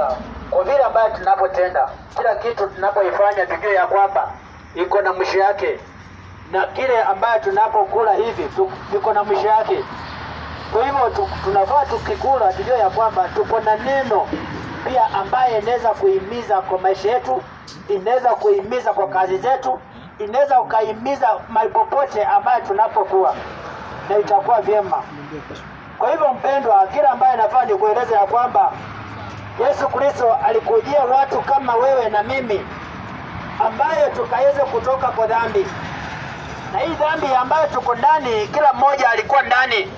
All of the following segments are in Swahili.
kwamba kwa vile ambayo tunapotenda, kila kitu tunapoifanya tujue ya kwamba iko na mwisho yake, na kile ambayo tunapokula hivi iko na mwisho yake. Kwa hivyo tunafaa tukikula tujue ya kwamba tuko na neno pia ambaye inaweza kuhimiza kwa maisha yetu, inaweza kuhimiza kwa kazi zetu, inaweza kuhimiza mahali popote ambayo tunapokuwa, na itakuwa vyema. Kwa hivyo mpendwa, kila ambaye nafaa ni kueleza ya kwamba Yesu Kristo alikujia watu kama wewe na mimi, ambayo tukaweze kutoka kwa dhambi. Na hii dhambi ambayo tuko ndani, kila mmoja alikuwa ndani.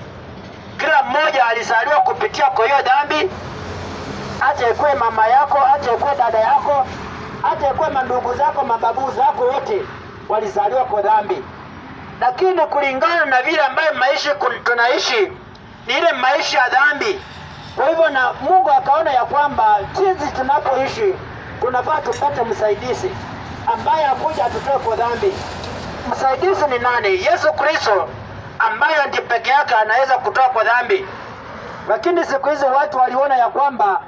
Kila mmoja alizaliwa kupitia kwa hiyo dhambi. Hata ikuwe mama yako, hata ikuwe dada yako, hata ikuwe mandugu zako, mababu zako, wote walizaliwa kwa dhambi. Lakini kulingana na vile ambayo maisha tunaishi ni ile maisha ya dhambi. Kwa hivyo na Mungu akaona ya kwamba jinsi tunapoishi tunafaa tupate msaidizi ambaye akuja atutoe kwa dhambi. Msaidizi ni nani? Yesu Kristo, ambaye ndiye peke yake anaweza kutoa kwa dhambi. Lakini siku hizi watu waliona ya kwamba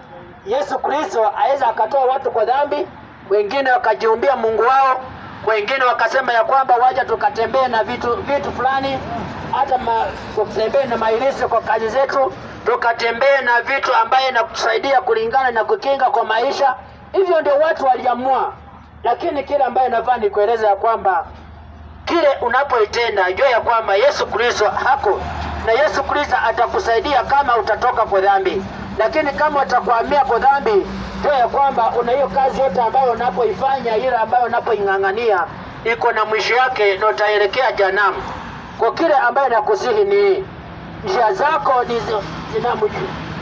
Yesu Kristo aweza akatoa watu kwa dhambi. Wengine wakajiumbia Mungu wao, wengine wakasema ya kwamba wacha tukatembee na vitu fulani, hata tukatembee na mailisi kwa kazi zetu, tukatembee na vitu ambaye inakusaidia kulingana na kukinga kwa maisha. Hivyo ndio watu waliamua. Lakini kile ambaye nafaa ni kueleza ya kwamba kile unapoitenda jua ya kwamba Yesu Kristo hako, na Yesu Kristo atakusaidia kama utatoka kwa dhambi. Lakini kama utakuhamia kwa dhambi, jua ya kwamba una hiyo kazi yote ambayo unapoifanya, ile ambayo unapoingangania iko na mwisho yake, na utaelekea jehanamu. Kwa kile ambaye nakusihi ni njia zako ni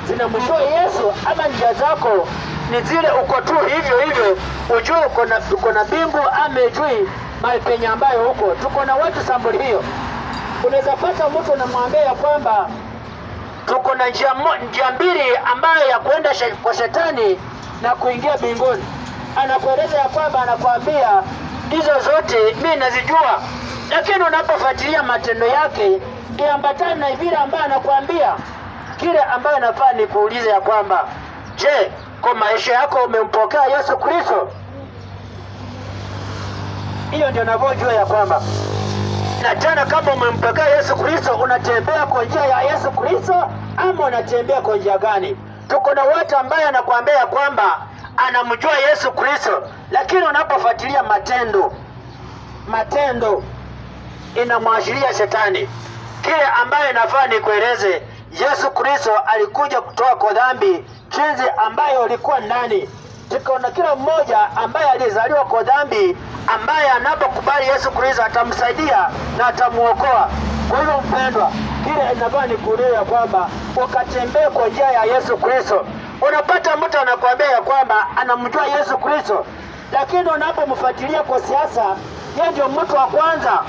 zinamjua Yesu, ama njia zako ni zile uko tu hivyo hivyo, ujue uko na bingu ama ujui mahali penye ambayo huko. Tuko na watu sambuli hiyo. Unaweza pata mtu unamwambia ya kwamba tuko na njia mbili ambayo ya kuenda kwa shetani na kuingia mbinguni. Anakueleza ya kwamba, anakuambia hizo zote mimi nazijua, lakini unapofuatilia matendo yake iambatana na vile ambayo anakuambia. Kile ambayo nafaa ni kuuliza ya kwamba, je, kwa maisha yako umempokea Yesu Kristo? Hiyo ndio navojua ya kwamba, na tena kama umempokea Yesu Kristo, unatembea kwa njia ya Yesu Kristo ama unatembea kwa njia gani? Tuko na watu ambaye anakuambia kwamba anamjua Yesu Kristo, lakini unapofuatilia matendo inamwashiria shetani. Kile ambaye nafaa ni kueleze, Yesu Kristo alikuja kutoa kwa dhambi jinsi ambayo ilikuwa ndani. Tuko na kila mmoja ambaye alizaliwa kwa dhambi, ambaye anapokubali Yesu Kristo atamsaidia na atamuokoa. Kwa hivyo mpendwa, kile inafaa ni kueleza kwamba ukatembee kwa njia ya Yesu Kristo. Unapata mtu anakuambia ya kwamba anamjua Yesu Kristo, lakini unapomfuatilia kwa siasa, yeye ndio mtu wa kwanza.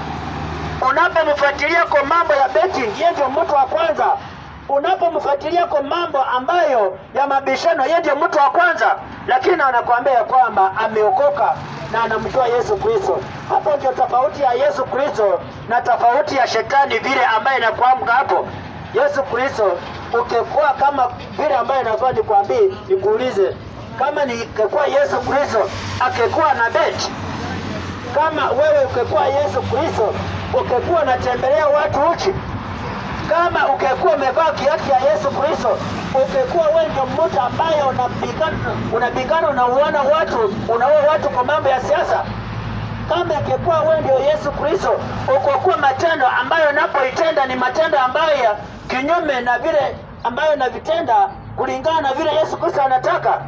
Unapomfuatilia kwa mambo ya betting, yeye ndio mtu wa kwanza. Unapomfuatilia kwa mambo ambayo ya mabishano, yeye ndio mtu wa kwanza. Lakini anakuambia kwamba ameokoka na anamjua Yesu Kristo. Hapo ndio tofauti ya Yesu Kristo na tofauti ya shetani vile ambaye inakuamka hapo. Yesu Kristo ukikuwa kama vile ambaye nafaa nikwambie, nikuulize, kama nikikuwa Yesu Kristo akikuwa na bet, kama wewe ukikuwa Yesu Kristo ukikuwa unatembelea watu uchi, kama ukikuwa umevaa kiatu ya Yesu Kristo, ukikuwa wewe ndio mtu ambaye unapigana unauana watu kwa mambo ya siasa, kama ukikuwa wewe ndio Yesu Kristo, ukokuwa matendo ambayo unapoitenda ni matendo ambayo ya kinyume na vile ambayo unavitenda kulingana na vile Yesu Kristo anataka,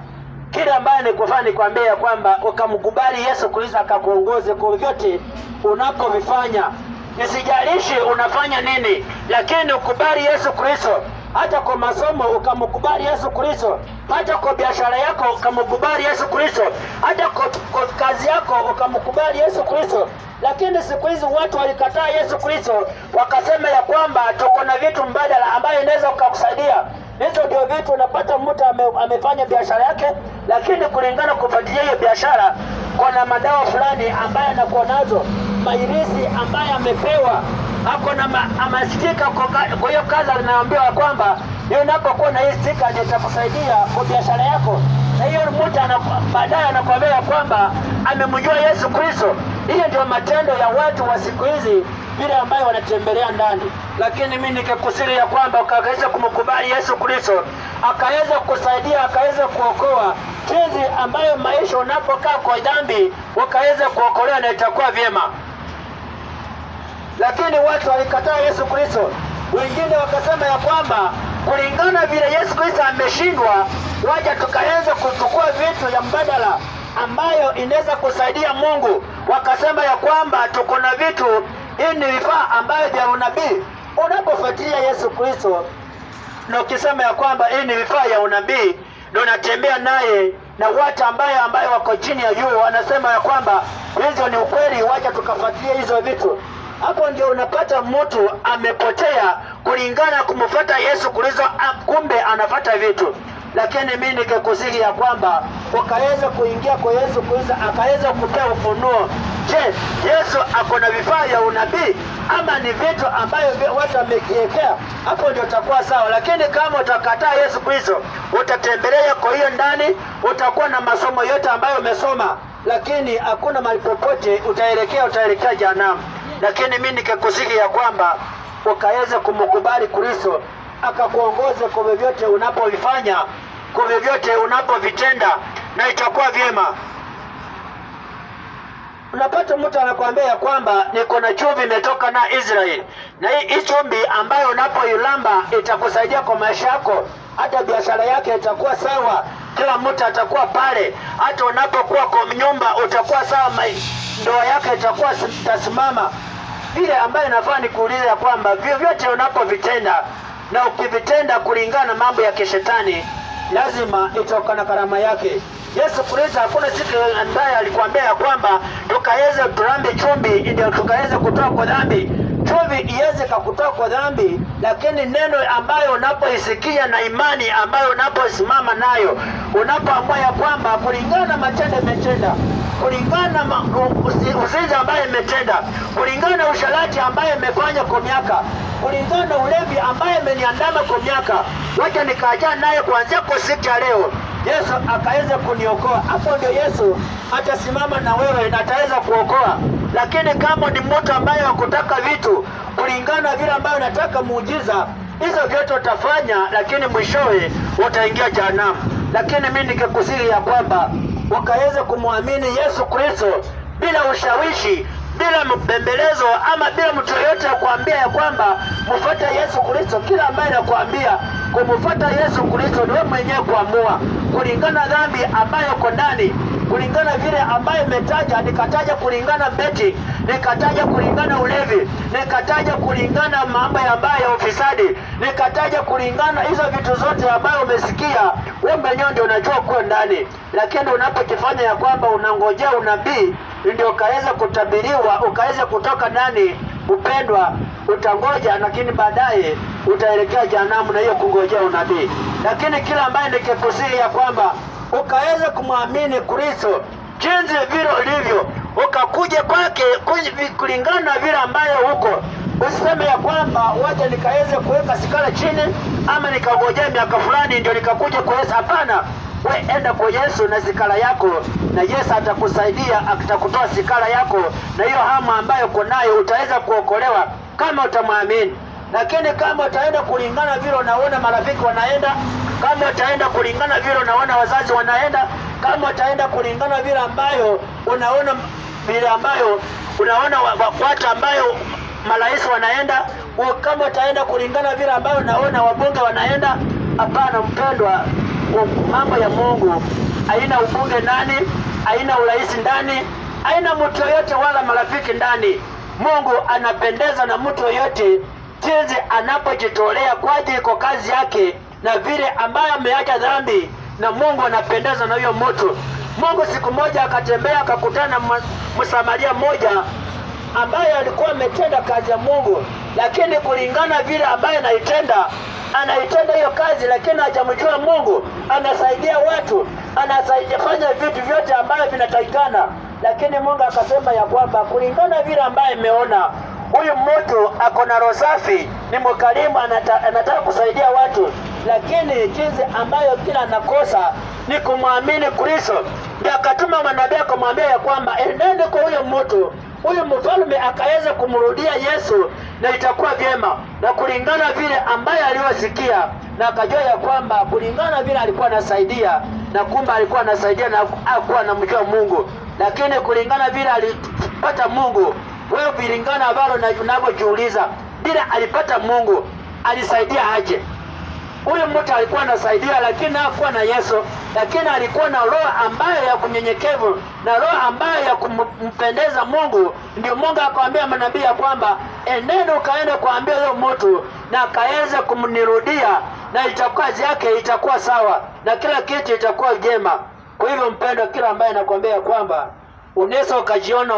kile ambaye nikufanya nikwambia kwamba ukamkubali Yesu Kristo akakuongoze kwa vyote unapovifanya. Nisijalishi unafanya nini, lakini ukubali Yesu Kristo. Hata kwa masomo ukamkubali Yesu Kristo, hata kwa biashara yako ukamkubali Yesu Kristo, hata kwa kazi yako ukamkubali Yesu Kristo. Lakini siku hizi watu walikataa Yesu Kristo, wakasema ya kwamba tuko na vitu mbadala ambayo inaweza kukusaidia. Hizo ndio vitu unapata mtu amefanya biashara yake, lakini kulingana kufuatilia hiyo biashara kuna madawa fulani ambaye anakuwa nazo, mairisi ambaye amepewa, hako na amasikika kwa hiyo kazi anaambiwa kwamba Hiyo unapokuwa na hii stika ndio itakusaidia kwa biashara yako. Na hiyo mtu baadaye anakuambia kwamba amemjua Yesu Kristo. Hiyo ndio matendo ya watu wa siku hizi vile ambayo wanatembelea ndani. Lakini mimi nikakusiri ya kwamba ukaweza kumkubali Yesu Kristo, akaweza kusaidia, akaweza kuokoa jinsi ambayo maisha unapokaa kwa dhambi ukaweza kuokolewa na itakuwa vyema. Lakini watu walikataa Yesu Kristo. Wengine wakasema ya kwamba kulingana vile Yesu Kristo ameshindwa, waje tukaweza kuchukua vitu ya mbadala ambayo inaweza kusaidia Mungu. Wakasema ya kwamba tuko na vitu, hii ni vifaa ambayo vya unabii. Unapofuatilia Yesu Kristo na ukisema ya kwamba hii ni vifaa ya unabii, ndio unatembea naye na watu ambayo wako chini ya juu wanasema ya kwamba hizo ni ukweli, wacha tukafuatilia hizo vitu. Hapo ndio unapata mtu amepotea kulingana kumfuata Yesu Kristo, kumbe anafuata vitu. Lakini mimi nikikusihi ya kwamba ukaweza kuingia kwa Yesu Kristo, akaweza kupea ufunuo. Je, Yesu ako na vifaa ya unabii ama ni vitu ambayo watu wamekiwekea? Hapo ndio utakuwa sawa. Lakini kama utakataa Yesu Kristo, utatembelea kwa hiyo ndani, utakuwa na masomo yote ambayo umesoma, lakini hakuna mahali popote utaelekea jehanamu. Lakini mimi nikikusihi ya kwamba ukaweza kumkubali Kristo, akakuongoze kwa vyovyote unapovifanya, kwa vyovyote unapovitenda, na itakuwa vyema. Unapata mtu anakuambia kwamba niko na chumvi imetoka na Israeli, na hii chumvi ambayo unapoilamba itakusaidia kwa maisha yako, hata biashara yake itakuwa sawa, kila mtu atakuwa pale, hata unapokuwa kwa nyumba utakuwa sawa, ndoa yake itakuwa tasimama. Vile ambayo inafaa nikuulize ya kwamba vyovyote unapovitenda na ukivitenda kulingana na mambo ya kishetani, lazima itoka na karama yake. Yesu Kristo hakuna siku ambaye alikwambia ya kwamba tukaweze turambe chumvi ndio tukaweze kutoa kwa dhambi. Chumvi iweze kukutoa kwa dhambi, lakini neno ambayo unapoisikia na imani ambayo unaposimama nayo, unapoamua ya kwamba kulingana na matendo umetenda, kulingana na uzinzi ambaye umetenda, kulingana na usharati ambaye umefanya kwa miaka, kulingana na ulevi ambaye umeniandama kwa miaka, wacha nikaja naye kuanzia kwa siku ya leo, Yesu akaweza kuniokoa. Hapo ndio Yesu atasimama na wewe na ataweza kuokoa. Lakini kama ni mtu ambaye hakutaka vitu kulingana vile ambayo unataka muujiza, hizo vyote utafanya, lakini mwishowe utaingia jehanamu. Lakini mimi nikikusihi ya kwamba ukaweze kumwamini Yesu Kristo bila ushawishi, bila mbembelezo, ama bila mtu yote kuambia ya kwamba mfuate Yesu Kristo. Kila ambaye anakuambia kumfuata Yesu Kristo ni wewe mwenyewe kuamua kulingana dhambi ambayo uko ndani, kulingana vile ambayo umetaja. Nikataja kulingana beti, nikataja kulingana ulevi, nikataja kulingana mambo ambayo ya ufisadi, nikataja kulingana hizo vitu zote ambayo umesikia, wewe mwenyewe ndio unajua kwa ndani. Lakini unapokifanya ya kwamba unangojea unabii ndio ukaweza kutabiriwa, ukaweza kutoka ndani, upendwa, utangoja, lakini baadaye utaelekea jehanamu na hiyo kungojea unabii. Lakini kila ambaye nikikusihi ya kwamba ukaweza kumwamini Kristo jinsi vile ulivyo, ukakuja kwake kulingana na vile ambayo huko. Usiseme ya kwamba waje nikaweze kuweka sikala chini ama nikangojea miaka fulani ndio nikakuja kwa Yesu. Hapana, wewe enda kwa Yesu na sikala yako, na Yesu atakusaidia, atakutoa sikala yako, na hiyo hamu ambayo uko nayo utaweza kuokolewa kama utamwamini. Lakini kama utaenda kulingana vile unaona marafiki wanaenda, kama utaenda kulingana vile unaona wazazi wanaenda, kama utaenda kulingana vile ambayo unaona watu ambayo marais wanaenda, kama utaenda kulingana vile ambayo unaona wabunge wanaenda, hapana mpendwa. Mambo ya Mungu haina ubunge ndani, haina urais ndani, haina mtu yote wala marafiki ndani. Mungu anapendeza na mtu yote jinsi anapojitolea kwa ajili kwa kazi yake, na vile ambaye ameacha dhambi, na Mungu anapendeza na huyo mtu. Mungu siku moja akatembea akakutana na Msamaria mmoja ambaye alikuwa ametenda kazi ya Mungu, lakini kulingana vile ambaye anaitenda hiyo kazi, lakini hajamjua Mungu. Anasaidia watu, fanya vitu vyote ambavyo vinatakikana, lakini Mungu akasema ya kwamba kulingana vile ambaye ameona huyu mtu ako na roho safi, ni mkarimu, anataka kusaidia watu, lakini jinsi ambayo kila anakosa ni kumwamini Kristo. Ndio akatuma manabii kumwambia ya kwamba nenda kwa huyo mtu, huyu mfalme akaweza kumrudia Yesu na itakuwa vyema, na kulingana vile ambaye aliwasikia, na akajua ya kwamba kulingana vile alikuwa anasaidia, na kumbe alikuwa anasaidia na hakuwa anamjua Mungu, lakini kulingana vile alipata Mungu. Wewe kulingana ambalo unavyojiuliza, bila alipata Mungu alisaidia aje? Huyu mtu alikuwa anasaidia lakini hakuwa na Yesu, lakini alikuwa na roho ambayo ya kunyenyekevu na roho ambayo ya kumpendeza Mungu. Ndio Mungu akamwambia manabii ya kwamba enenda ukaenda kuambia huyo mtu na akaweza kumnirudia, na itakuwa kazi yake itakuwa sawa na kila kitu itakuwa jema. Kwa hivyo mpendo, kila ambaye anakuambia kwamba unaweza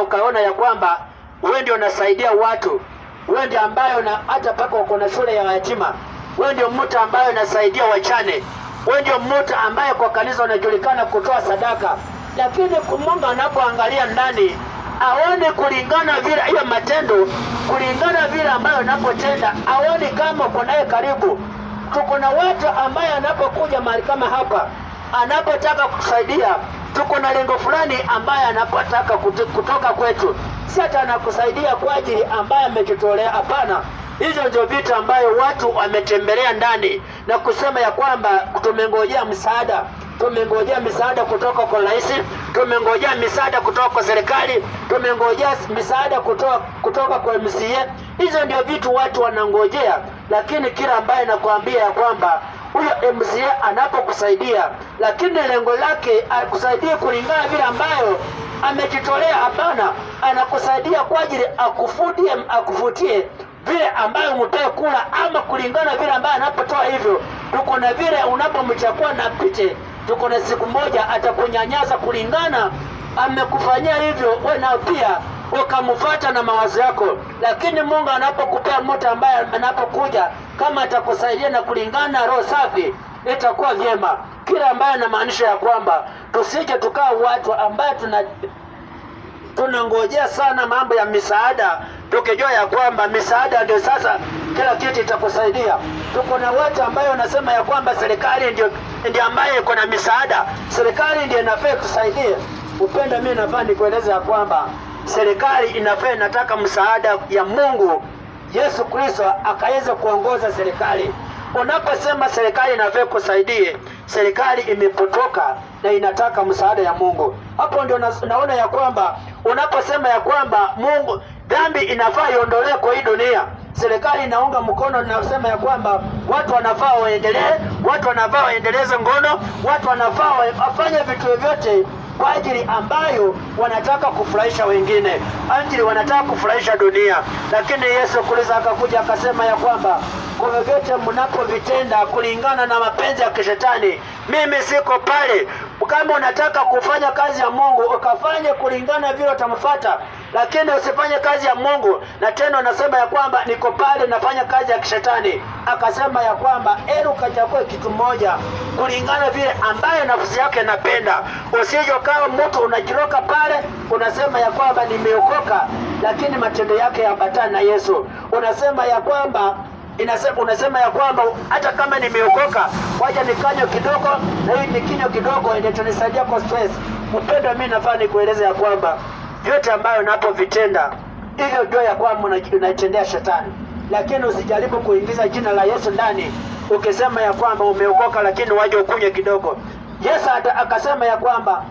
ukaona ya kwamba wewe ndio unasaidia watu, wewe ndio ambaye hata paka uko na shule ya yatima, wewe ndio mtu ambaye unasaidia wachane, wewe ndio mtu ambaye kwa kanisa unajulikana kutoa sadaka, lakini Mungu anapoangalia ndani aone kulingana vile hiyo matendo, kulingana vile ambayo unapotenda, aone kama uko naye karibu. Tuko na watu ambaye anapokuja mahali kama hapa, anapotaka kusaidia, tuko na lengo fulani ambaye anapotaka kutoka kwetu, si hata anakusaidia kwa ajili ambaye amejitolea. Hapana, hizo ndio vitu ambayo watu wametembelea ndani na kusema ya kwamba tumengojea msaada, tumengojea misaada kutoka kwa rais, tumengojea misaada kutoka kwa serikali, tumengojea misaada kutoka kwa MCA. Hizo ndio vitu watu wanangojea, lakini kila ambaye nakwambia ya kwamba huyo MCA anapokusaidia, lakini lengo lake akusaidie kulingana vile ambayo amejitolea. Hapana, anakusaidia kwa ajili akufutie vile ambayo mtae kula, ama kulingana vile ambayo anapotoa hivyo. Tuko na vile unapomchakua na pite, tuko na siku moja atakunyanyasa kulingana amekufanyia hivyo, wewe na pia ukamfuata na mawazo yako. Lakini Mungu anapokupea mtu ambaye anapokuja kama atakusaidia na kulingana roho safi, itakuwa vyema. Kila ambaye anamaanisha ya kwamba tusije tukaa watu ambaye tunangojea sana mambo ya misaada, tukijua ya kwamba misaada ndio sasa kila kitu itakusaidia. Tuko na watu ambaye wanasema ya kwamba serikali ndio ambaye iko na misaada, serikali ndio inafaa kutusaidia. Upenda mimi nafaa nikueleza ya kwamba serikali inafaa inataka msaada ya Mungu Yesu Kristo akaweza kuongoza serikali. Unaposema serikali inafaa kusaidie, serikali imepotoka na inataka msaada ya Mungu. Hapo ndio naona ya kwamba unaposema ya kwamba Mungu dhambi inafaa iondolewe kwa hii dunia, serikali inaunga mkono na kusema ya kwamba watu wanafaa waendelee, watu wanafaa waendeleze ngono, watu wanafaa wafanye vitu vyote kwa ajili ambayo wanataka kufurahisha wengine, ajili wanataka kufurahisha dunia. Lakini Yesu Kristo akakuja akasema ya kwamba kwa vyote mnapovitenda kulingana na mapenzi ya kishetani, mimi siko pale. Kama unataka kufanya kazi ya Mungu, ukafanye kulingana vile utamfuata, lakini usifanye kazi ya Mungu na tena unasema ya kwamba niko pale nafanya kazi ya kishetani. Akasema ya kwamba ukachague kitu moja kulingana vile ambaye nafsi yake inapenda. Usije kama mtu unajiroka pale unasema ya kwamba nimeokoka, lakini matendo yake yaambatana na Yesu. Unasema ya kwamba hata kama nimeokoka, wacha nikanywe kidogo, na hii nikinywa kidogo ndio itanisaidia kwa stress. Mpendo, mimi nafaa nikueleze ya kwamba vyote ambayo unapovitenda hivyo ndio ya kwamba unaitendea shetani. Lakini usijaribu kuingiza jina la Yesu ndani ukisema ya kwamba umeokoka lakini waje ukunywe kidogo. Yesu akasema ya kwamba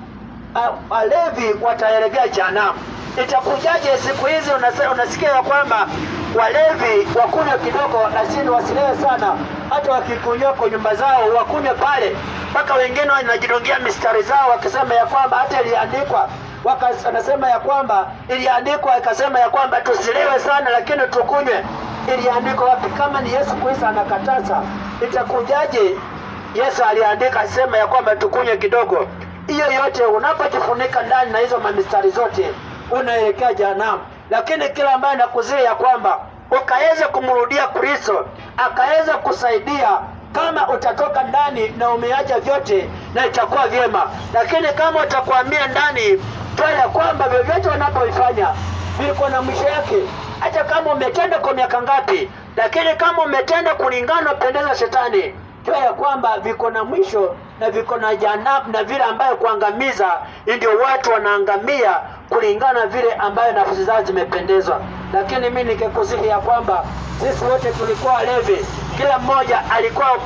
walevi wataelekea jehanamu. Itakujaje siku hizi unasikia ya kwamba walevi wakunywe kidogo, lakini wasilewe sana, hata wakikunywa kwa nyumba zao wakunywe pale, mpaka wengine wanajidongia mistari zao wakisema ya kwamba hata iliandikwa, wanasema ya kwamba iliandikwa ikasema ya kwamba tusilewe sana lakini tukunywe. Iliandikwa wapi? Kama ni Yesu Kristo anakataza, itakujaje Yesu aliandika sema ya kwamba tukunywe kidogo? Hiyo yote unapojifunika ndani na hizo mamistari zote unaelekea jehanamu. Lakini kila ambaye nakuzia ya kwamba ukaweza kumrudia Kristo akaweza kusaidia, kama utatoka ndani na umeacha vyote na itakuwa vyema. Lakini kama utakuamia ndani ya kwamba vyovyote wanapoifanya viko na mwisho yake. Hata kama umetenda kwa miaka ngapi, lakini kama umetenda kulingana na pendeza shetani, jua ya kwamba viko na mwisho na viko na janabu na vile ambayo kuangamiza, ndio watu wanaangamia kulingana vile ambayo nafsi zao zimependezwa. Lakini mimi nikikusihi ya kwamba sisi wote tulikuwa walevi, kila mmoja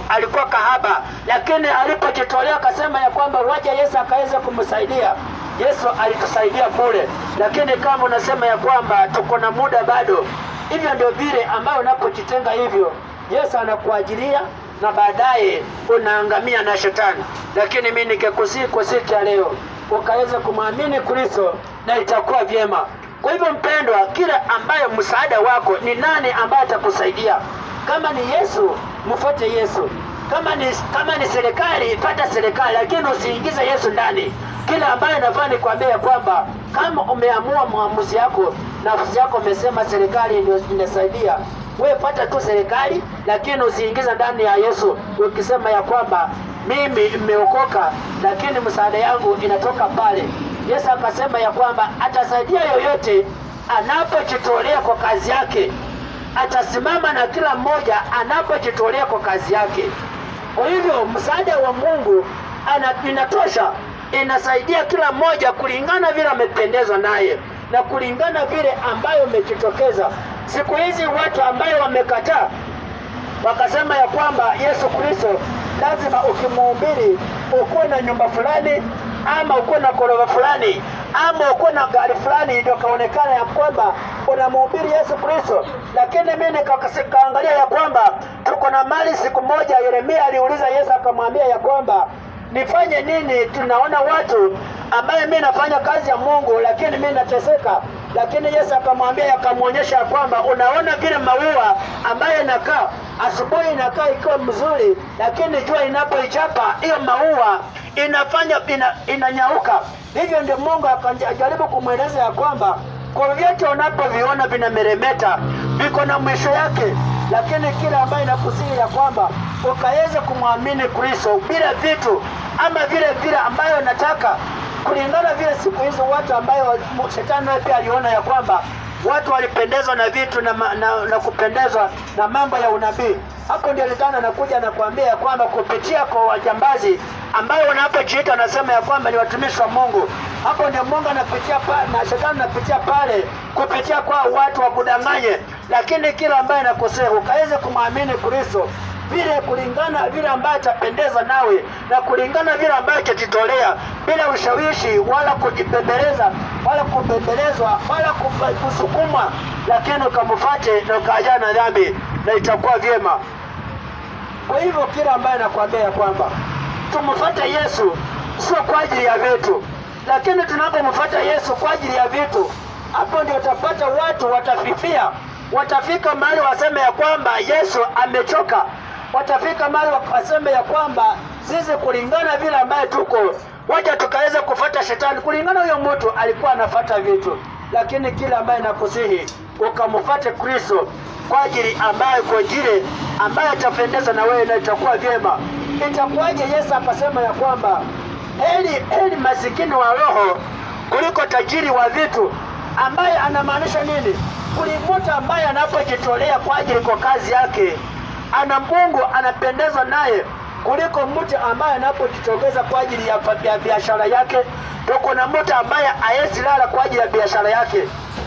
alikuwa kahaba, lakini alipojitolea akasema ya kwamba waje Yesu akaweza kumsaidia, Yesu alitusaidia bure. Lakini kama unasema ya kwamba tuko na muda bado, hivyo ndio vile ambayo unapojitenga hivyo, Yesu anakuajilia na baadaye unaangamia na shetani. Lakini mimi nikikusihi kwa siku ya leo ukaweza kumwamini Kristo na itakuwa vyema. Kwa hivyo mpendwa, kila ambaye msaada wako ni nani ambaye atakusaidia? Kama ni Yesu, mfuate Yesu. Kama ni serikali, pata serikali, lakini usiingize Yesu ndani. Kila ambaye nafaa nikwambia kwamba kama umeamua maamuzi yako, nafsi yako umesema serikali ndio inasaidia, wewe pata tu serikali, lakini usiingize ndani ya Yesu ukisema ya kwamba mimi nimeokoka, lakini msaada yangu inatoka pale. Yesu akasema ya kwamba atasaidia yoyote anapojitolea kwa kazi yake. Atasimama na kila mmoja anapojitolea kwa kazi yake. Kwa hivyo msaada wa Mungu inatosha, inasaidia kila mmoja kulingana vile amependezwa naye na kulingana vile ambayo umejitokeza. Siku hizi watu ambayo wamekataa wakasema ya kwamba Yesu Kristo lazima ukimhubiri ukuwe na nyumba fulani, ama ukuwe na ghorofa fulani, ama ukuwe na gari fulani, ndio kaonekana ya kwamba unamhubiri Yesu Kristo. Lakini mimi nikaangalia ya kwamba tuko na mali. Siku moja Yeremia aliuliza Yesu akamwambia ya kwamba nifanye nini? Tunaona watu ambaye mimi nafanya kazi ya Mungu lakini mimi nateseka. Lakini Yesu akamwambia, akamwonyesha kwamba unaona vile maua ambaye inakaa asubuhi inakaa ikiwa mzuri, lakini jua inapoichapa hiyo maua inafanya inanyauka. Hivyo ndio Mungu akajaribu kumweleza ya kwamba kwa vyote unapoviona vinameremeta viko na mwisho yake. Lakini kila ambaye inakusihi ya kwamba ukaweze kumwamini Kristo bila vitu ama vile ambayo nataka kulingana vile siku hizo watu ambayo shetani pia aliona ya kwamba watu walipendezwa na vitu na kupendezwa na mambo ya unabii. Hapo ndio Shetani anakuja na kuambia ya kwamba kupitia kwa wajambazi ambao wanapojiita wanasema ya kwamba ni watumishi wa Mungu. Hapo ndio Mungu anapitia pale na Shetani anapitia pale kupitia kwa watu wakudanganye. Lakini kila ambaye anakosea ukaweze kumwamini Kristo vile kulingana vile ambaye atapendeza nawe na kulingana vile ambaye atajitolea bila ushawishi wala kujibembeleza wala kubembelezwa wala kusukumwa, lakini ukamfuate na ukaachana na dhambi na itakuwa vyema. Kwa hivyo kila ambaye anakuambia kwamba tumfuate Yesu sio kwa ajili ya vitu, lakini tunapomfuata Yesu kwa ajili ya vitu, hapo ndio utapata watu watafifia. Watafika mahali waseme ya kwamba Yesu amechoka. Watafika mahali waseme ya kwamba sisi kulingana vile ambaye tuko wacha tukaweza kufuata shetani. Kulingana huyo mtu alikuwa anafuata vitu. Lakini kila ambaye nakusihi ukamfuate Kristo kwa ajili ambaye atapendeza na wewe na itakuwa vyema. Itakuwaje Yesu akasema ya kwamba heri masikini wa roho kuliko tajiri wa vitu? Ambaye anamaanisha nini? Mtu ambaye anapojitolea kwa ajili kwa kazi yake ana Mungu anapendezwa naye kuliko mtu ambaye anapojitokeza kwa ajili ya biashara yake. Tuko na mtu ambaye ayesilala kwa ajili ya biashara yake.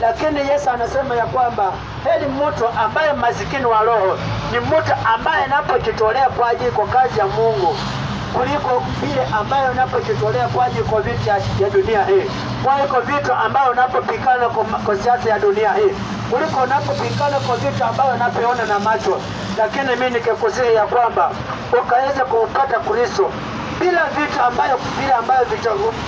Lakini Yesu anasema ya kwamba heri mtu ambaye masikini wa roho ni mtu ambaye anapojitolea kwa ajili kwa kazi ya Mungu kuliko vile ambayo unapojitolea kwa ajili kwa vitu ya dunia hii, kuliko vitu ambayo unapopikana kwa siasa ya dunia hii, kuliko unapopikana kwa vitu ambayo unapoona na macho. Lakini mimi nikikusihi ya kwamba ukaweze kupata Kristo bila vitu ambayo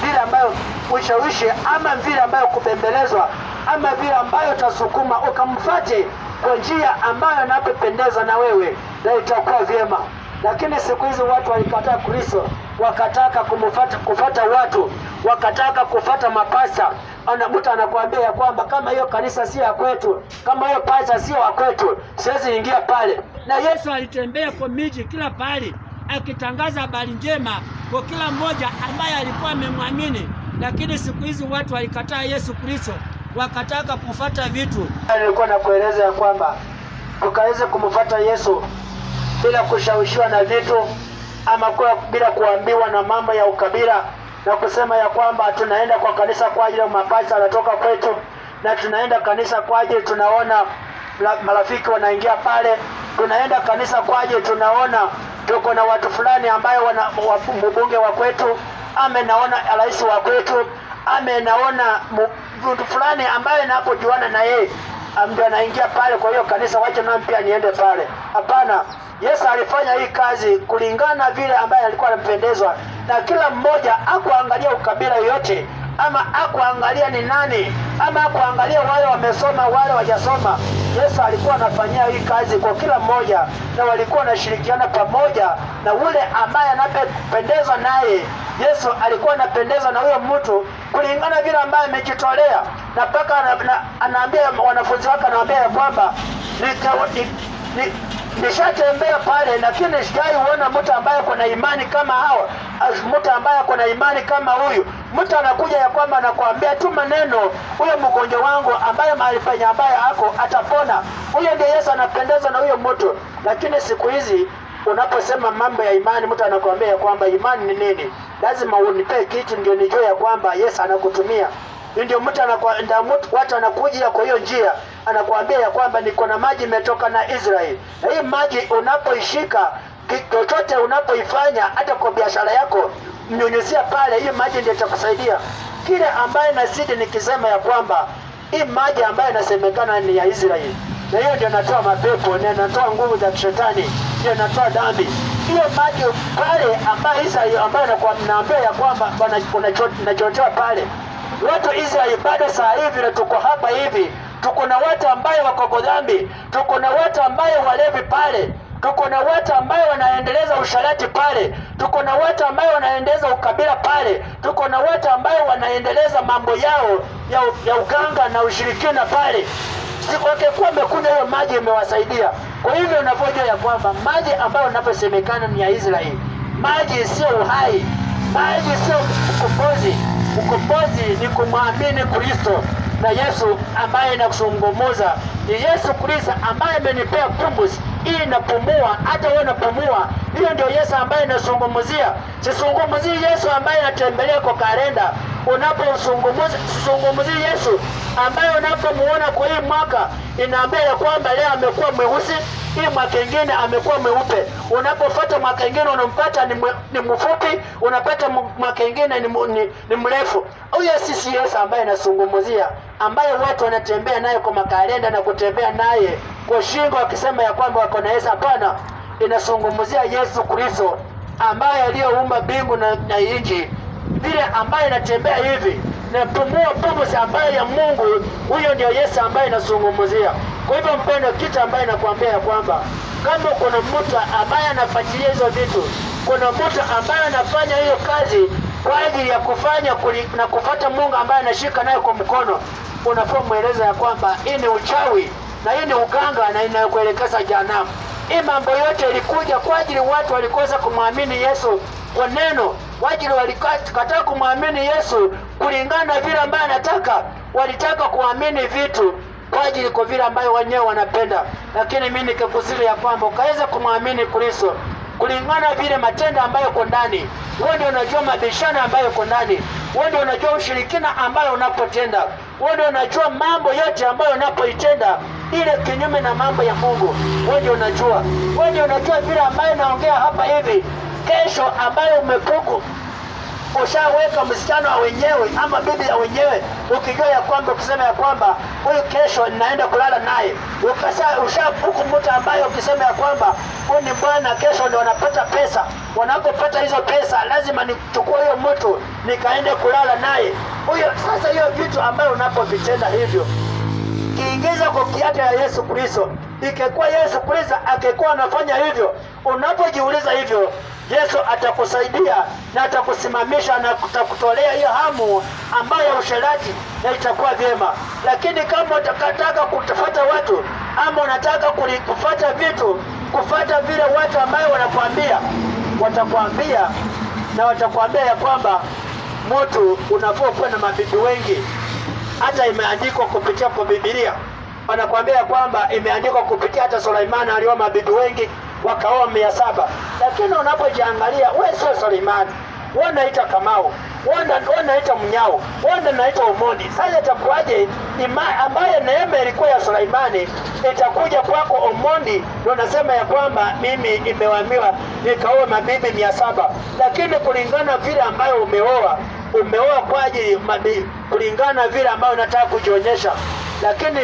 vile ambayo ushawishi ama vile ambayo kubembelezwa ama vile ambayo utasukuma, ukamfuate kwa njia ambayo inapopendeza na wewe na itakuwa vyema. Lakini siku hizi watu walikataa Kristo, wakataka kufuata watu, wakataka kufuata mapasa. Mtu anakuambia ya kwamba kama hiyo kanisa si ya kwetu, kama hiyo pasa si wa kwetu, siwezi ingia pale. Na Yesu alitembea kwa miji kila pahali akitangaza habari njema kwa kila mmoja ambaye alikuwa amemwamini. Lakini siku hizi watu walikataa Yesu Kristo, wakataka kufuata vitu. Nilikuwa nakueleza ya kwamba tukaweze kumfuata Yesu bila kushawishiwa na vitu ama bila kuambiwa na mambo ya ukabila na kusema ya kwamba tunaenda kwa kanisa kwa ajili ya mapasa anatoka kwetu, na tunaenda kanisa kwa ajili tunaona marafiki wanaingia pale, tunaenda kanisa kwa ajili tunaona tuko na watu fulani ambayo mbunge wa kwetu, naona rais wa kwetu, naona mtu fulani ambaye napojuana na yeye ndio anaingia pale, kwa hiyo kanisa wacha nami pia niende pale. Hapana, Yesu alifanya hii kazi kulingana vile ambaye alikuwa anampendezwa, na kila mmoja hakuangalia ukabila yote ama hakuangalia ni nani ama hakuangalia wale wamesoma wale wajasoma. Yesu alikuwa anafanyia hii kazi kwa kila mmoja, na walikuwa wanashirikiana pamoja na ule ambaye anapendezwa naye. Yesu alikuwa anapendezwa na huyo mtu kulingana vile ambaye amejitolea, na paka anaambia wanafunzi wake, anawaambia kwamba nishatembea pale lakini sijaiona mtu ambaye kuna imani kama hao, mtu ambaye kuna imani kama huyu. Mtu anakuja ya kwamba anakuambia tu maneno, huyo mgonjwa wangu ambaye mahali penye ambaye hako atapona. Huyo ndiye Yesu anapendeza na huyo mtu. Lakini siku hizi unaposema mambo ya imani, mtu anakuambia kwamba imani ni nini? Lazima unipe kitu ndio nijue ya kwamba Yesu anakutumia. Ndio watu anakuja kwa hiyo njia, anakuambia ya kwamba niko na maji imetoka na Israeli. Na hii maji unapoishika, chochote unapoifanya, hata kwa biashara yako, mnyunyuzia pale, hii maji ndio itakusaidia. Kile ambaye nasidi nikisema ya kwamba hii maji ambayo inasemekana ni ya Israeli, na hiyo ndio natoa mapepo, na natoa nguvu za shetani, ndio natoa dhambi. Hiyo maji pale ambayo Israeli ambayo naambia ya kwamba unachotea pale watu Israeli, bado saa hivi na tuko hapa hivi, tuko na watu ambaye wako kwa dhambi, tuko na watu ambaye walevi pale, tuko na watu ambaye wanaendeleza usharati pale, tuko na watu ambaye wanaendeleza ukabila pale, tuko na watu ambaye wanaendeleza mambo yao ya uganga na ushirikina pale. Wakikuwa wamekunywa hiyo maji imewasaidia. Kwa hivyo unapojua ya kwamba maji ambayo unaposemekana ni ya Israeli, maji sio uhai, maji sio ukombozi. Ukombozi ni kumwamini Kristo na Yesu ambaye nakuzungumza. Ni Yesu Kristo ambaye amenipea pumzi hii, napumua, hata wewe unapumua. Hiyo ndio Yesu ambaye nasungumzia. Sisungumzii Yesu ambaye anatembelea kwa kalenda. Sisungumzii Yesu ambaye unapomuona kwa hii mwaka inaambia ya kwamba leo amekuwa mweusi, hii mwaka ingine amekuwa mweupe. Unapofuata mwaka ingine unampata ni mfupi, unapata mwaka ingine ni mrefu. Huyo sisi Yesu ambaye nasungumzia, ambaye watu wanatembea naye kwa makalenda na kutembea naye kwa shingo wakisema ya kwamba wako na Yesu. Hapana, inasungumzia Yesu Kristo ambaye aliyeumba mbingu na nchi, vile ambaye anatembea hivi na pumua pumzi ambaye ya Mungu. Huyo ndio Yesu ambaye inazungumzia. Kwa hivyo mpendo, kitu ambaye nakuambia ya kwamba kama kuna mtu ambaye anafuatilia hizo vitu, kuna mtu ambaye anafanya hiyo kazi kwa ajili ya kufanya na kufuata Mungu ambaye anashika naye kwa mkono, unafaa mueleza ya kwamba hii ni uchawi na hii ni uganga na inakuelekeza jehanamu. Hii mambo yote ilikuja kwa ajili watu walikosa kumwamini Yesu kwa neno. Wajili walikataa kumwamini Yesu kulingana na vile ambaye anataka. Walitaka kuamini vitu kwa ajili kwa vile ambayo wenyewe wanapenda. Lakini mimi nikakusiri ya kwamba ukaweza kumwamini Kristo kulingana vile matendo ambayo uko ndani. Wewe ndio unajua mabishano ambayo uko ndani. Wewe ndio unajua ushirikina ambayo unapotenda. Wewe ndio unajua mambo yote ambayo unapoitenda ile kinyume na mambo ya Mungu. Wewe ndio unajua. Wewe ndio unajua vile ambayo naongea hapa hivi. Kesho ambayo umepuku ushaweka msichana wa wenyewe ama bibi ya wenyewe, ukijua ya kwamba ukisema ya kwamba huyu kesho ninaenda kulala naye, ushapuku mtu ambaye ukisema ya kwamba huyu ni bwana, kesho ndio wanapata pesa. Wanapopata hizo pesa lazima nichukue huyo mtu nikaende kulala naye. Huyo sasa, hiyo vitu ambayo unapovitenda hivyo kiingiza kwa kiatu ya Yesu Kristo, ikikuwa Yesu Kristo akikuwa anafanya hivyo, unapojiuliza hivyo, Yesu atakusaidia na atakusimamisha na atakutolea hiyo hamu ambayo ya usherati, na itakuwa vyema. Lakini kama utakataka kutafuta watu ama unataka kufuata vitu, kufuata vile watu ambao wanakuambia, watakwambia na watakwambia ya kwamba mtu unafaa kuwa na mabibi wengi. hata imeandikwa kupitia kwa Biblia. Wanakuambia kwamba imeandikwa kupitia hata Suleimani alioa mabibi wengi wakaoa 700. Lakini unapojiangalia wewe sio Suleimani. Wewe unaita Kamau, wewe unaita Mnyao, wewe unaita Omondi. Sasa itakuwaje ambaye neema ilikuwa ya Suleimani itakuja kwako Omondi ndio nasema ya kwamba mimi imewamiwa nikaoa mabibi 700. Lakini kulingana vile ambayo umeoa kwa ajili kulingana vile ambayo unataka kujionyesha. Lakini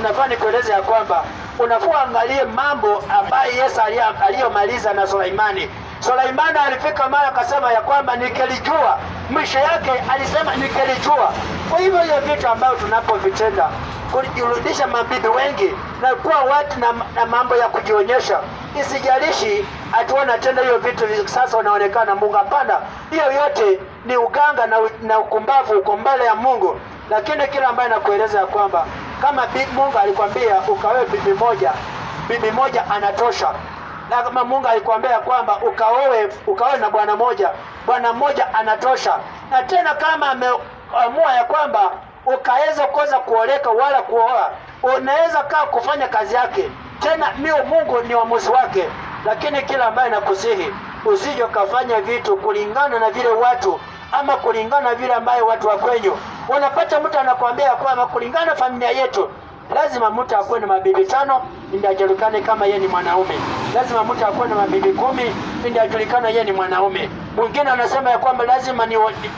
nafaa nikueleze ya kwamba unafua angalie mambo ambayo Yesu aliyomaliza na Suleimani. Suleimani alifika mara akasema ya kwamba nikelijua, mwisho yake alisema nikelijua. Kwa hivyo hiyo vitu ambayo tunapovitenda kujirudisha mabibi wengi na kuwa watu na mambo ya kujionyesha, isijalishi atuona tena hiyo vitu sasa unaonekana Mungu. Hapana, hiyo yote ni uganga na ukumbavu uko mbele ya Mungu. Lakini kila ambaye nakueleza ya kwamba kama Mungu alikwambia ukaoe bibi moja anatosha. Na kama Mungu alikwambia kwamba ukaoe na bwana mmoja anatosha. Na tena kama ameamua ya kwamba ukaweza kuweza kuoleka wala kuoa, unaweza kaa kufanya kazi yake. Tena Mungu ni uamuzi wake. Lakini kila ambaye nakusihi usije kufanya vitu kulingana na vile watu ama kulingana vile ambayo watu wa kwenyu. Unapata mtu anakuambia kwamba kulingana familia yetu lazima mtu akuwe na mabibi 5 ndio ajulikane kama yeye ni mwanaume. Lazima mtu akuwe na mabibi 10 ndio ajulikane yeye ni mwanaume. Mwingine anasema ya kwamba lazima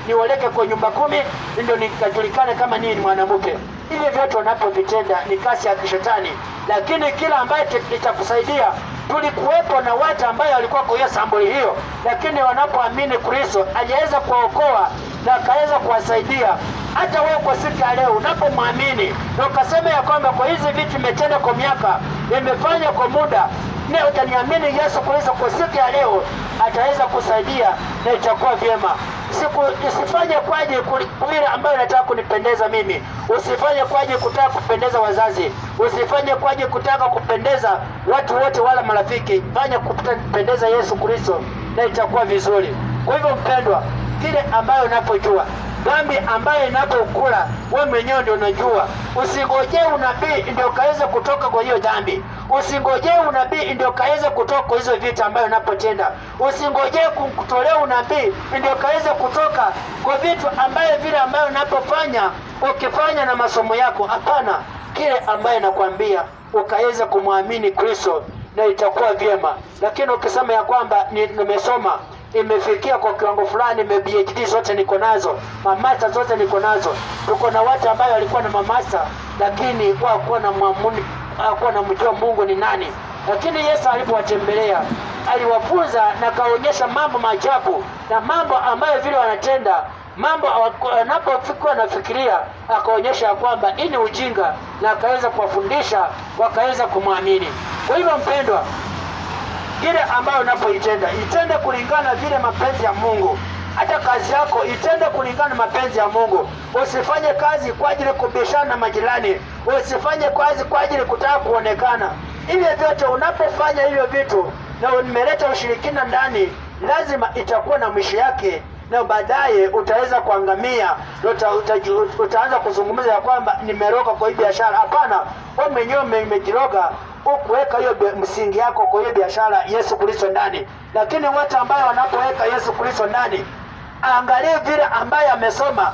nioleke kwa nyumba 10 ndio nikajulikane kama ni mwanamke. Hivi vyote unapovitenda ni kasi ya kishetani. Lakini kila ambaye itakusaidia, tulikuwepo na watu ambao walikuwa kwa hiyo sambuli hiyo, lakini wanapoamini Kristo aliweza kuwaokoa na akaweza kuwasaidia. Hata wewe kwa siku ya leo unapomwamini na ukasema ya kwamba kwa hizi vitu nimetenda kwa miaka, nimefanya kwa muda, na utaniamini Yesu Kristo kwa siku ya leo ataweza kusaidia na itakuwa vyema. Usifanye kwa ajili vile ambayo unataka kunipendeza mimi. Usifanye kwa ajili kutaka kupendeza wazazi. Usifanye kwa ajili kutaka kupendeza watu wote wala marafiki. Fanya kupendeza Yesu Kristo na itakuwa vizuri. Kwa hivyo mpendwa, kile ambayo unapojua, dhambi ambayo inapokula wewe mwenyewe ndio unajua. Usingojee unabii ndio kaweza kutoka kwa hiyo dhambi. Usingojee unabii ndio kaweza kutoka kwa hizo vitu ambayo unapotenda. Usingojee kutolea unabii ndio kaweza kutoka kwa vitu ambayo vile ambayo unapofanya ukifanya na masomo yako. Hapana, kile ambaye nakwambia ukaweza kumwamini Kristo na itakuwa vyema. Lakini ukisema ya kwamba nimesoma, imefikia kwa kiwango fulani, PhD zote niko nazo, master zote niko nazo. Tuko na watu ambao walikuwa na master lakini hawakuwa na muamuni, hawakuwa na mjua Mungu ni nani. Lakini Yesu alipowatembelea aliwafunza na kaonyesha mambo maajabu na mambo ambayo vile wanatenda, mambo wanapofikwa nafikiria, akaonyesha kwamba hii ni ujinga na akaweza kuwafundisha wakaweza kumwamini. Kwa hivyo mpendwa, kile ambayo unapoitenda itende kulingana vile mapenzi ya Mungu. Hata kazi yako itende kulingana mapenzi ya Mungu. Usifanye kazi kwa ajili kubishana na majirani. Usifanye kazi kwa ajili kutaka kuonekana. Hivyo vyote unapofanya hivyo vitu na umeleta ushirikina ndani, lazima itakuwa na mwisho yake, na baadaye utaweza kuangamia. Utaanza kuzungumza ya kwamba nimeroga kwa hii biashara. Hapana, wewe mwenyewe umejiroga kuweka hiyo msingi yako kwa hiyo biashara Yesu Kristo ndani. Lakini watu ambao wanapoweka Yesu Kristo ndani, angalie vile ambaye amesoma.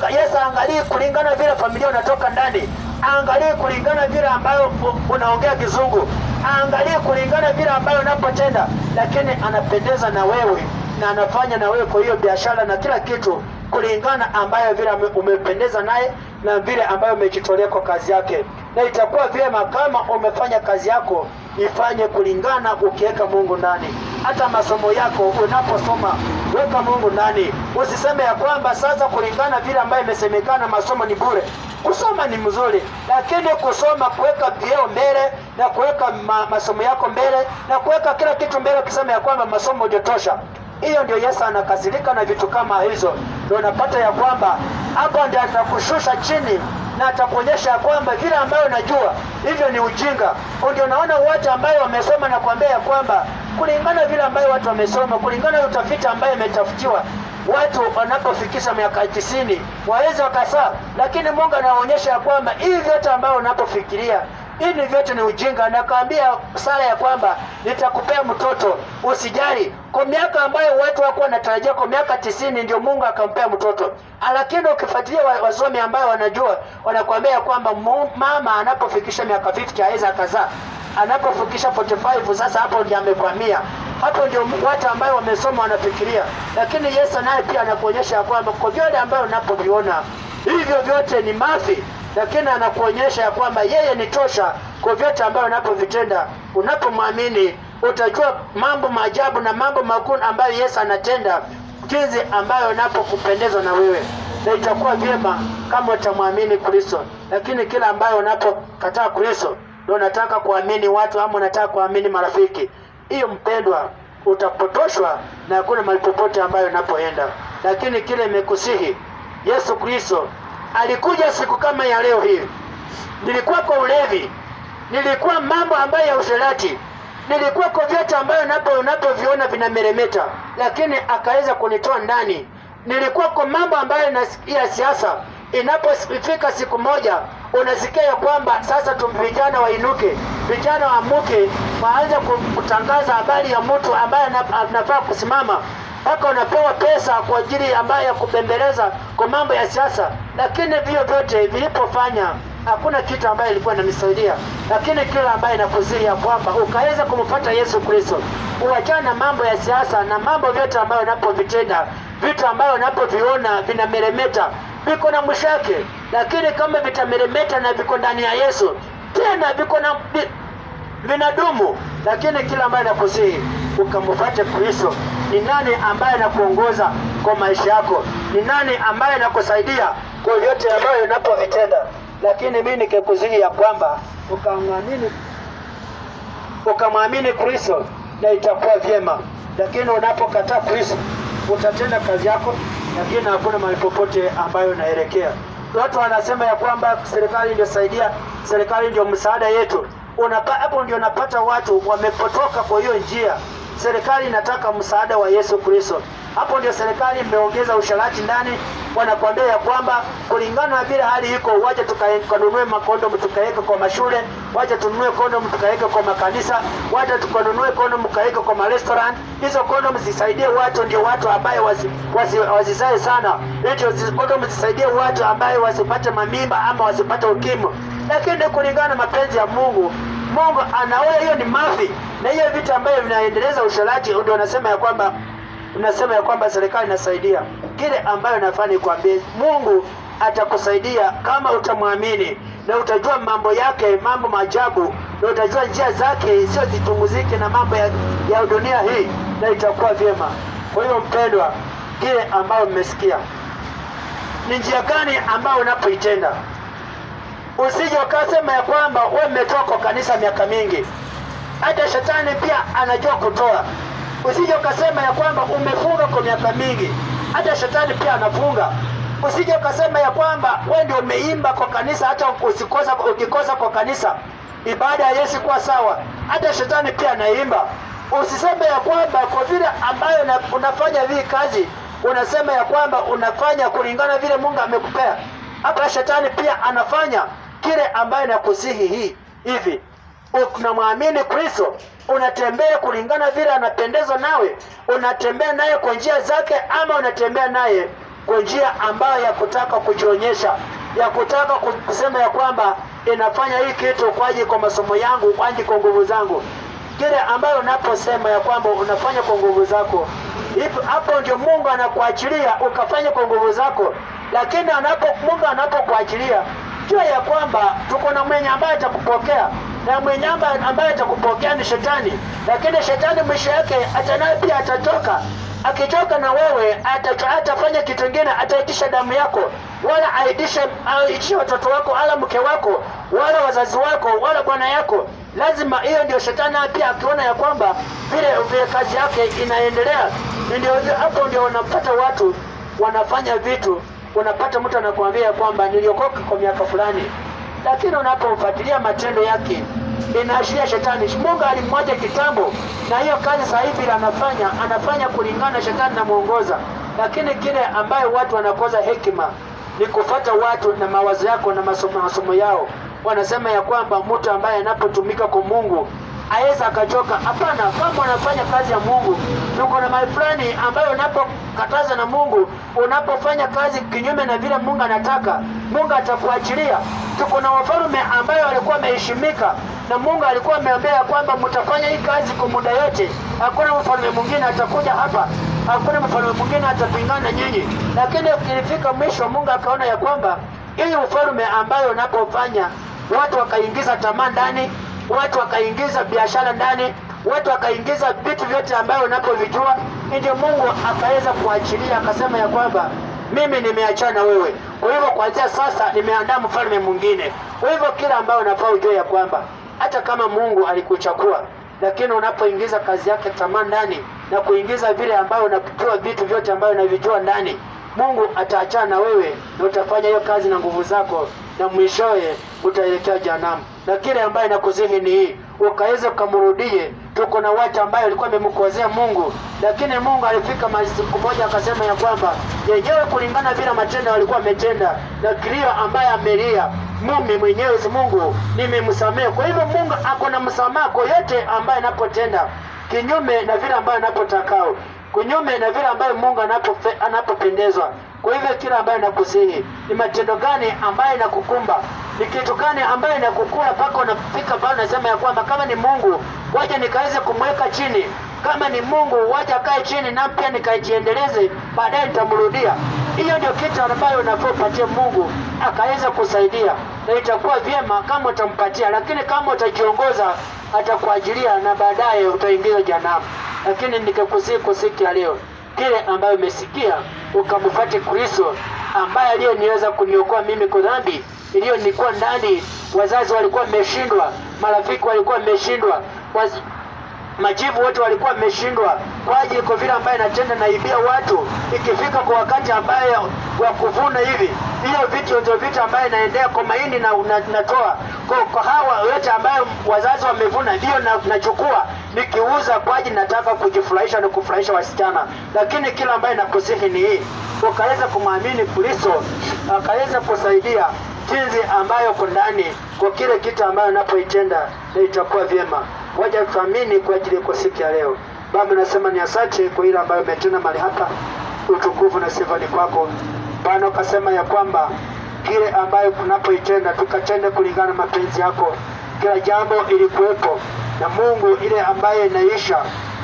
Yesu angalie kulingana vile familia unatoka ndani. Angalie kulingana vile ambayo unaongea kizungu. Angalie kulingana vile ambayo unapotenda. Lakini anapendeza na wewe na anafanya na wewe kwa hiyo biashara na kila kitu kulingana ambayo vile umependeza naye na vile ambayo umejitolea kwa kazi yake. Na itakuwa vyema kama umefanya kazi yako ifanye kulingana ukiweka Mungu ndani. Hata masomo yako unaposoma, weka Mungu ndani. Usiseme ya kwamba sasa kulingana vile ambayo imesemekana masomo ni bure. Kusoma ni mzuri, lakini kusoma kuweka vyeo mbele na kuweka masomo yako mbele na kuweka kila kitu mbele ukisema ya kwamba masomo ndio tosha. Hiyo ndio Yesu anakasirika na vitu kama hizo. Ndio unapata ya kwamba hapo ndio atakushusha chini na atakuonyesha ya kwamba vile ambayo unajua hivyo ni ujinga. Ndio unaona watu ambao wamesoma na kuambia ya kwamba kulingana vile ambayo watu wamesoma, kulingana na utafiti ambayo imetafutiwa, watu wanapofikisha miaka 90 waweze wakazaa, lakini Mungu anaonyesha ya kwamba hivi vyote ambao unapofikiria hivi vyote ni ujinga. Anakuambia Sara ya kwamba nitakupea mtoto, usijali. Kwa miaka ambayo watu wako wanatarajia, kwa miaka 90 ndio Mungu akampea mtoto. Lakini ukifuatilia wasomi ambao wanajua, wanakuambia kwamba mama anapofikisha miaka 50 hawezi akazaa. Anapofikisha 45 sasa hapo ndio amekwamia. Hapo ndio watu ambao wamesoma wanafikiria. Lakini Yesu naye pia anakuonyesha kwamba kwa vyote ambao unapoviona hivyo vyote ni mafi, lakini anakuonyesha ya kwamba yeye ni tosha kwa vyote ambavyo unapovitenda. Unapomwamini utajua mambo maajabu na mambo makuu ambayo Yesu anatenda, jinsi ambayo unapokupendezwa na wewe. Na itakuwa vyema kama utamwamini Kristo. Lakini kila ambayo unapokataa Kristo, ndio unataka kuamini watu ama unataka kuamini marafiki, hiyo mpendwa, utapotoshwa na hakuna mahali popote ambayo unapoenda. Lakini kile imekusihi, Yesu Kristo alikuja siku kama ya leo hii. Nilikuwa kwa ulevi, nilikuwa mambo ambayo ya usherati, nilikuwa kwa vyote ambayo unapoviona vinameremeta, lakini akaweza kunitoa ndani. Nilikuwa kwa mambo ambayo ya siasa. Inapofika siku moja unasikia ya kwamba sasa vijana wainuke, vijana waamuke, waanze kutangaza habari ya mtu ambaye anafaa kusimama, mpaka unapewa pesa kwa ajili ambayo ya kubembeleza kwa mambo ya siasa. Lakini vile vyote vilipofanya hakuna kitu ambayo ilikuwa inanisaidia. Lakini kila ambaye inakuziria kwamba ukaweza kumpata Yesu Kristo, uachane na mambo ya siasa na mambo vyote ambayo unapovitenda, vitu ambayo unapoviona vinameremeta, viko na mwisho wake. Lakini kama vitameremeta na viko ndani ya Yesu, tena viko na vinadumu. Lakini kila ambaye anakusihi ukamfuate Kristo. Ni nani ambaye anakuongoza kwa maisha yako? Ni nani ambaye anakusaidia kwa vyote ambayo unapovitenda? Lakini mimi nikikusihi ya kwamba ukamwamini Kristo na itakuwa vyema. Lakini unapokataa Kristo utatenda kazi yako, lakini hakuna mahali popote ambayo unaelekea. Watu wanasema ya kwamba serikali ndio saidia, serikali ndio msaada yetu. Hapo ndio unapata watu wamepotoka kwa hiyo njia. Serikali inataka msaada wa Yesu Kristo. Hapo ndio serikali imeongeza usharati ndani. Wanakuambia ya kwamba kulingana na vile hali iko, waje tukanunue makondomu tukaweka kwa mashule, waje tununue kondomu tukaweka kwa makanisa, waje tukanunue kondomu tukaweka kwa marestaurant. Hizo kondomu zisaidie watu, ndio watu ambaye wasizae sana. Hizo kondomu zisaidie watu ambaye wasipate mamimba ama wasipate ukimwi. Lakini kulingana na mapenzi ya Mungu, Mungu anaoa hiyo ni mafi. Na hiyo vitu ambavyo vinaendeleza usharati ndio unasema ya kwamba serikali inasaidia. Kile ambayo nafanya kuambia, Mungu atakusaidia kama utamwamini, na utajua mambo yake, mambo maajabu, na utajua njia zake sio zitunguzike na mambo ya dunia hii, na itakuwa vyema. Kwa hiyo mpendwa, kile ambayo mmesikia ni njia gani ambayo unapoitenda. Usije ukasema ya kwamba wewe umetoka kwa kanisa miaka mingi. Hata shetani pia anajua kutoa. Usije ukasema ya kwamba umefunga kwa miaka mingi. Hata shetani pia anafunga. Usije ukasema ya kwamba wewe ndio umeimba kwa kanisa, hata ukikosa kwa kanisa ibada ya Yesu kwa sawa. Hata shetani pia anaimba. Usiseme ya kwamba kwa vile ambayo unafanya hii kazi, unasema ya kwamba unafanya kulingana vile Mungu amekupea. Hata shetani pia anafanya kile ambaye nakusihi hivi. Unamwamini Kristo, unatembea kulingana vile anapendezwa nawe, unatembea naye kwa njia zake, ama unatembea naye kwa njia ambayo ya kutaka kujionyesha, ya kutaka kusema ya kwamba inafanya hii kitu kwa ajili kwa masomo yangu, kwa ajili kwa nguvu zangu. Kile ambayo unaposema ya kwamba unafanya kwa nguvu zako, hapo ndio Mungu anakuachilia ukafanya kwa nguvu zako. Lakini Mungu anapokuachilia, jua ya kwamba tuko na mwenye ambaye atakupokea, na mwenye ambaye atakupokea ni shetani. Lakini shetani mwisho yake atanaye pia atatoka. Akichoka na wewe atafanya kitu kingine, ataitisha damu yako, wala aitishe watoto wako, wala mke wako, wala wazazi wako, wala bwana yako. Lazima hiyo ndio shetani pia akiona ya kwamba vile kazi yake inaendelea, ndio hapo ndio unapata watu wanafanya vitu. Unapata mtu anakuambia kwamba niliokoka kwa miaka fulani, lakini unapomfuatilia matendo yake inaashiria shetani. Mungu alimwacha kitambo, na hiyo kazi sasa hivi anafanya kulingana shetani na muongoza. Lakini kile ambayo watu wanakosa hekima ni kufuata watu na mawazo yako na masomo yao. Wanasema ya kwamba mtu ambaye anapotumika kwa Mungu aweza akachoka. Hapana, kama unafanya kazi ya Mungu, tuko na mahali fulani ambayo unapokataza na Mungu, unapofanya kazi kinyume na vile Mungu anataka, Mungu atakuachilia. Tuko na wafalme ambayo walikuwa wameheshimika na Mungu alikuwa ameambia kwamba mtafanya hii kazi kwa muda yote. Hakuna mfalme mwingine atakuja hapa, hakuna mfalme mwingine atapingana na nyinyi. Lakini ilifika mwisho Mungu akaona ya kwamba hii ufalme ambayo unapofanya, watu wakaingiza tamaa ndani, watu wakaingiza biashara ndani, watu wakaingiza vitu vyote ambayo unapovijua, ndio Mungu akaweza kuachilia, akasema ya kwamba mimi nimeachana wewe. Kwa hivyo kuanzia sasa nimeandaa mfalme mwingine. Kwa hivyo kila ambayo unafaa ujue ya kwamba hata kama Mungu alikuchagua, lakini unapoingiza kazi yake tamaa ndani na kuingiza vile ambayo unapitoa vitu vyote ambayo unavijua ndani, Mungu ataachana na wewe na utafanya hiyo kazi na nguvu zako, na mwishowe utaelekea jehanamu. Na kile ambaye nakusihi ni hii, ukaweza kumrudie. Tuko na watu ambao walikuwa wamemkozea Mungu, lakini Mungu alifika siku moja akasema ya kwamba yenyewe kulingana bila matendo walikuwa wametenda, na kilio ambaye amelia mimi mwenyewe Mungu nimemsamehe. Kwa hivyo Mungu ako na msamaha kwa yote ambaye anapotenda kinyume na vile ambaye anapotakao, kinyume na vile ambaye Mungu anapopendezwa. Kwa hivyo kila ambaye nakusihi, ni matendo gani ambaye nakukumba, ni kitu gani ambaye nakukula mpaka unafika pale unasema ya kwamba kama ni Mungu waje nikaweze kumweka chini, kama ni Mungu waje akae chini na pia nikajiendeleze, baadaye nitamrudia. Hiyo ndio kitu ambayo unapopatia Mungu akaweza kusaidia, na itakuwa vyema kama utampatia. Lakini kama utajiongoza atakuajilia na baadaye utaingia jehanamu. Lakini nikakusihi kusikia leo kile ambayo umesikia, ukamfuate Kristo ambaye aliyeniweza kuniokoa mimi kwa dhambi iliyonikuwa ndani. Wazazi walikuwa wameshindwa, marafiki walikuwa wameshindwa, majivu wote walikuwa wameshindwa kwa ajili kwa vile ambaye natenda naibia watu. Ikifika kwa wakati ambaye wa kuvuna hivi, hiyo vitu ndio vitu ambaye naendea kwa mahindi na natoa kwa hawa wote ambayo wazazi wamevuna, ndio nachukua nikiuza kwa ajili nataka kujifurahisha na kufurahisha wasichana. Lakini kila ambaye nakusihi ni hii, ukaweza kumwamini Kristo akaweza kusaidia jinsi ambayo kwa ndani kwa kile kitu ambayo unapoitenda, na itakuwa vyema. Waje tuamini kwa ajili ya siku ya leo. Baba, nasema ni asante kwa ile ambayo umetenda mahali hapa. Utukufu na sifa ni kwako. Bwana, ukasema ya kwamba kile ambayo tunapoitenda tukatende kulingana na mapenzi yako. Kila jambo ilikuwepo na Mungu ile ambaye inaisha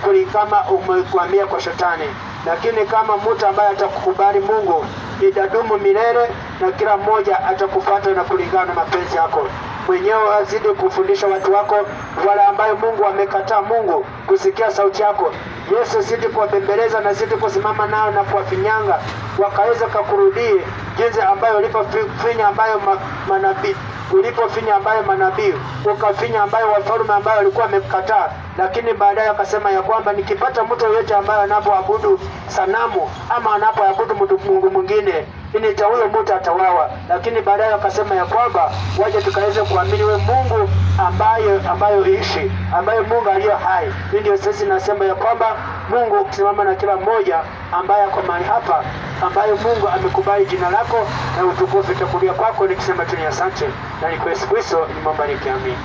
kulingana umekwamia kwa shetani. Lakini kama mtu ambaye atakukubali Mungu itadumu milele, na kila mmoja atakufuata na kulingana na mapenzi yako. Mwenyewe azidi kufundisha watu wako wale ambayo Mungu amekataa Mungu kusikia sauti yako. Yesu zidi kuwabembeleza na zidi kusimama nao na kuwafinyanga wakaweza kukurudie jinsi ambayo ulipofinya ambayo manabii, ulipofinya ambayo manabii, ukafinya ambayo wafalme ambayo walikuwa wamekataa. Lakini baadaye akasema ya kwamba nikipata mtu yote ambaye anapoabudu sanamu ama anapoabudu Mungu mwingine, inita huyo mtu atawawa. Lakini baadaye akasema ya kwamba waje tukaweze kuamini we Mungu ambayo ishi, ambayo Mungu aliyo hai. Ndio sisi nasema ya kwamba Mungu ukisimama na kila mmoja ambaye ako mahali hapa, ambayo Mungu amekubali jina lako, na utukufu itakulia kwako. Nikisema tu ni asante, na ni kwa Yesu Kristo nimembariki, amen.